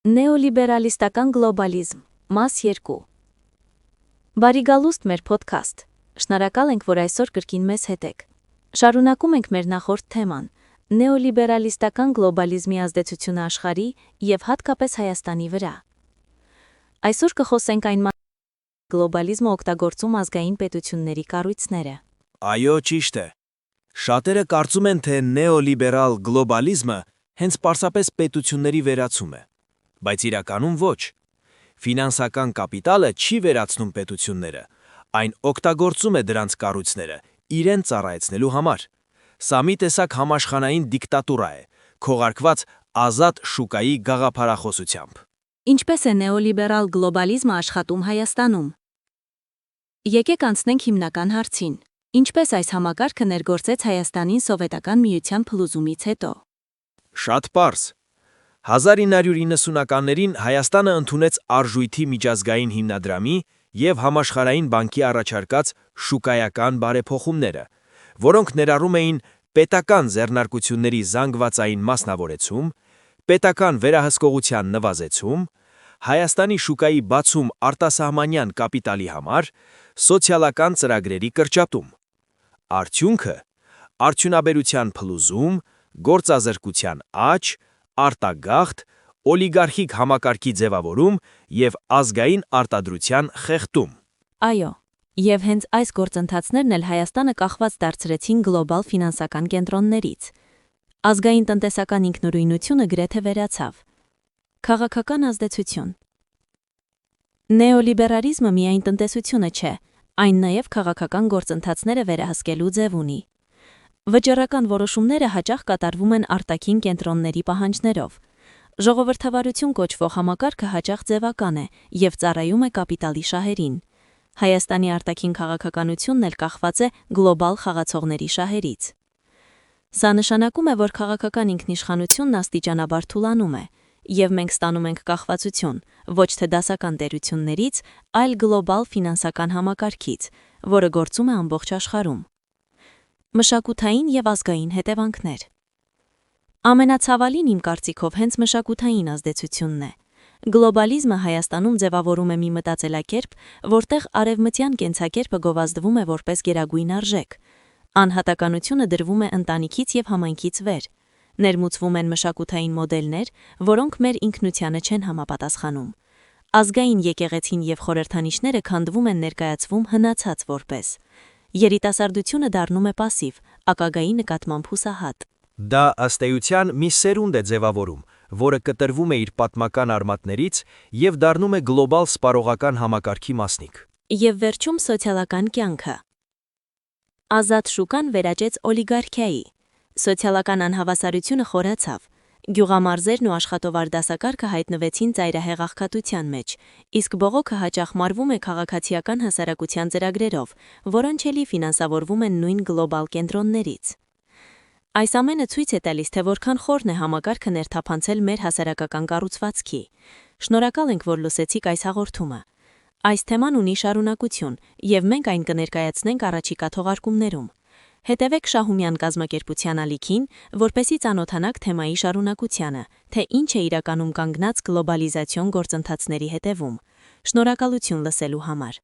Նեոլիբերալիստական գլոբալիզմ, մաս 2 Բարի գալուստ մեր փոդքասթ, շնորհակալ ենք, որ այսօր կրկին մեզ հետ եք։ Շարունակում ենք մեր նախորդ թեման, նեոլիբերալիստական գլոբալիզմի ազդեցությունը աշխարհի և հատկապես Հայաստանի վրա։ Այսօր կխոսենք այն գլոբալիզմը օգտագործում ազգային պետությունների կառույցները։ Այո, ճիշտ է։ Շատերը կարծում են, թե նեոլիբերալ գլոբալիզմը հենց պարզապես պետությունների վերացում է, բայց իրականում ոչ։ Ֆինանսական կապիտալը չի վերացնում պետությունները, այն օգտագործում է դրանց կառույցները իրեն ծառայեցնելու համար։ Սա մի տեսակ համաշխարհային դիկտատուրա է, քողարկված ազատ շուկայի գաղափարախոսությամբ։ Ինչպես է նեոլիբերալ գլոբալիզմը աշխատում Հայաստանում։ Եկեք անցնենք հիմնական հարցին. ինչպես այս համակարգը ներգործեց Հայաստանին Սովետական Միության փլուզումից հետո։ Շատ պարզ։ 1990-ականներին Հայաստանը ընդունեց Արժույթի միջազգային հիմնադրամի և Համաշխարհային բանկի առաջարկած շուկայական բարեփոխումները, որոնք ներառում էին պետական ձեռնարկությունների զանգվածային մասնավորեցում, պետական վերահսկողության նվազեցում, Հայաստանի շուկայի բացում արտասահմանյան կապիտալի համար, սոցիալական ծրագրերի կրճատում։ Արդյունքը՝ արդյունաբերության փլուզում, գործազրկության աճ, արտագաղթ, օլիգարխիկ համակարգի ձևավորում և ազգային արտադրության խեղդում։ Այո, և հենց այս գործընթացներն էլ Հայաստանը կախված դարձրեցին գլոբալ ֆինանսական կենտրոններից։ Ազգային տնտեսական ինքնուրույնությունը գրեթե վերացավ։ Քաղաքական ազդեցություն։ Նեոլիբերալիզմը միայն տնտեսությունը չէ, այն նաև քաղաքական գործընթացները վերահսկելու ձև ունի։ Վճռական որոշումները հաճախ կատարվում են արտաքին կենտրոնների պահանջներով։ Ժողովրդավարություն կոչվող համակարգը հաճախ ձևական է և ծառայում է կապիտալի շահերին։ Հայաստանի արտաքին քաղաքականությունն էլ կախված է գլոբալ խաղացողների շահերից։ Սա նշանակում է, որ քաղաքական ինքնիշխանությունն աստիճանաբար թուլանում է, և մենք ստանում ենք կախվածություն ոչ թե դասական տերություններից, այլ գլոբալ ֆինանսական համակարգից, որը գործում է ամբողջ աշխարհում։ Մշակութային և ազգային հետևանքներ։ Ամենացավալին իմ կարծիքով հենց մշակութային ազդեցությունն է։ Գլոբալիզմը Հայաստանում ձևավորում է մի մտածելակերպ, որտեղ արևմտյան կենցակերպը գովազդվում է որպես գերագույն արժեք։ Անհատականությունը դրվում է ընտանիքից և համայնքից վեր։ Ներմուծվում են մշակութային մոդելներ, որոնք մեր ինքնությանը չեն համապատասխանում։ Ազգային եկեղեցին և խորհրդանիշները քանդվում են ներկայացվում հնացած որպես։ Երիտասարդությունը դառնում է պասիվ, ապագայի նկատմամբ հուսահատ։ Դա ըստ էության մի սերունդ է ձևավորում, որը կտրվում է իր պատմական արմատներից և դառնում է գլոբալ սպառողական համակարգի մասնիկ։ Եվ վերջում սոցիալական կյանքը։ Ազատ շուկան վերաճեց օլիգարխիայի։ Սոցիալական անհավասարությունը խորացավ։ Գյուղամարզերն ու աշխատովար դասակարգը հայտնվեցին ծայրահեղ աղքատության մեջ, իսկ բողոքը հաճախ մարվում է քաղաքացիական հասարակության ծրագրերով, որոնք էլի ֆինանսավորվում են նույն գլոբալ կենտրոններից։ Այս ամենը ցույց է տալիս, թե որքան խորն է համակարգը ներթափանցել մեր հասարակական կառուցվածքի։ Շնորհակալ ենք, որ լսեցիք այս հաղորդումը։ Այս թեման ունի շարունակություն, և մենք այն կներկայացնենք առաջիկա թողարկումներում։ Հետևեք Շահումյան կազմակերպության ալիքին, որպեսզի ծանոթանաք թեմայի շարունակությանը, թե ինչ է իրականում կանգնած գլոբալիզացիոն գործընթացների հետևում։ Շնորհակալություն լսելու համար։